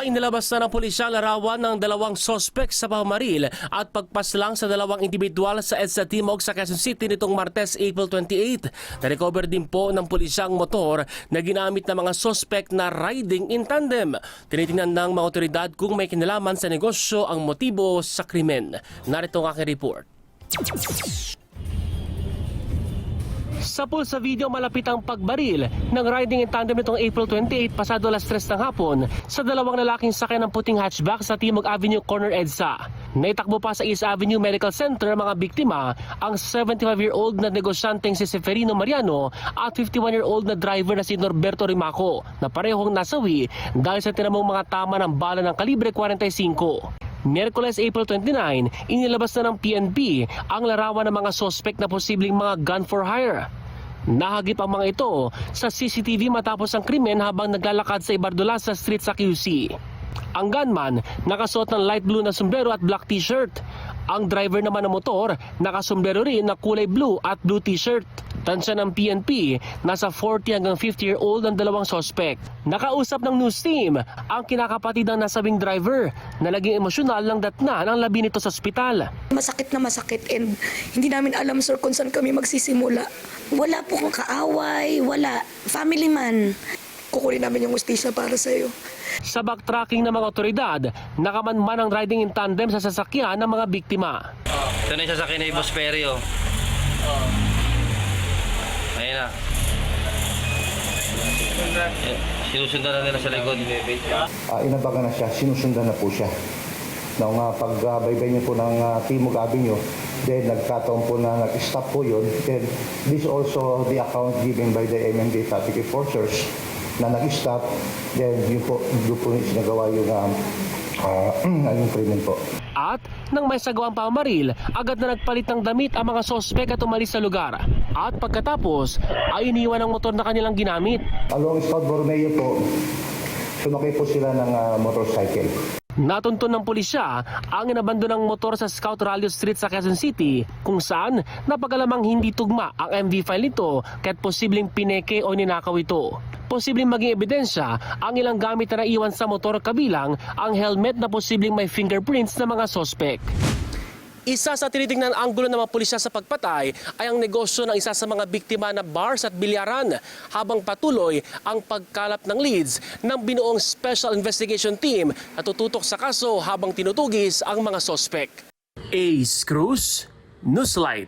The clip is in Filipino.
Inilabas na ng pulisya ang larawan ng dalawang sospek sa pamamaril at pagpaslang sa dalawang individual sa EDSA Timog sa Quezon City nitong Martes, April 28. Na-recover din po ng pulisya ang motor na ginamit ng mga sospek na riding in tandem. Tinitingnan ng mga otoridad kung may kinalaman sa negosyo ang motibo sa krimen. Narito ang aking report. Sa pool sa video, malapit ang pagbaril ng riding in tandem nitong April 28 pasado alas 3 ng hapon sa dalawang lalaking sakyan ng puting hatchback sa Timog Avenue Corner EDSA. Naitakbo pa sa East Avenue Medical Center ang mga biktima, ang 75-year-old na negosyanteng si Seferino Mariano at 51-year-old na driver na si Norberto Rimaco na parehong nasawi dahil sa tinamong mga tama ng bala ng kalibre 45. Miyerkules, April 29, inilabas na ng PNP ang larawan ng mga sospek na posibleng mga gun for hire. Nahagip ang mga ito sa CCTV matapos ang krimen habang naglalakad sa Ibardolaza Street sa QC. Ang gunman nakasuot ng light blue na sombrero at black t-shirt. Ang driver naman ng motor nakasombrero rin na kulay blue at blue t-shirt. Tansya ng PNP, nasa 40 hanggang 50-year-old ang dalawang sospek. Nakausap ng news team ang kinakapatid ng nasabing driver na naging emosyonal ng datnan ang labi nito sa ospital. Masakit na masakit and hindi namin alam sir kung saan kami magsisimula. Wala po kong kaaway, wala. Family man. Kukunin namin yung ustisya para sa iyo. Sa backtracking ng mga otoridad, nakamanman ang riding in tandem sa sasakyan ng mga biktima. Ito na yung sasakyan ni Boss Perry, oh. Ayun na. Sinusundan na nila sa likod. Inabagan na siya, sinusundan na po siya. Nung pagbaybay niyo po ng Timog Avenue, then nagkataon po na nag-stop po yun. Then this also the account given by the MMD traffic enforcers na nag-stop. Then yun po sinagawa yung krimen po. At nang may sagawang pamamaril, agad na nagpalit ng damit ang mga sospek at umalis sa lugar. At pagkatapos ay iniwan ang motor na kanilang ginamit. Along Scout Borromeo po, sumakay po sila ng motorcycle. Natuntun ng pulisya ang inabandonang motor sa Scout Ralio Street sa Quezon City kung saan napagalamang hindi tugma ang MV file nito kaya't posibleng pineke o ninakaw ito. Posibleng maging ebidensya ang ilang gamit na naiwan sa motor kabilang ang helmet na posibleng may fingerprints ng mga sospek. Isa sa tinitingnan anggulo ng mga pulisya sa pagpatay ay ang negosyo ng isa sa mga biktima na bars at bilyaran habang patuloy ang pagkalap ng leads ng binuong Special Investigation Team na tututok sa kaso habang tinutugis ang mga sospek. Ace Cruz, Newslight.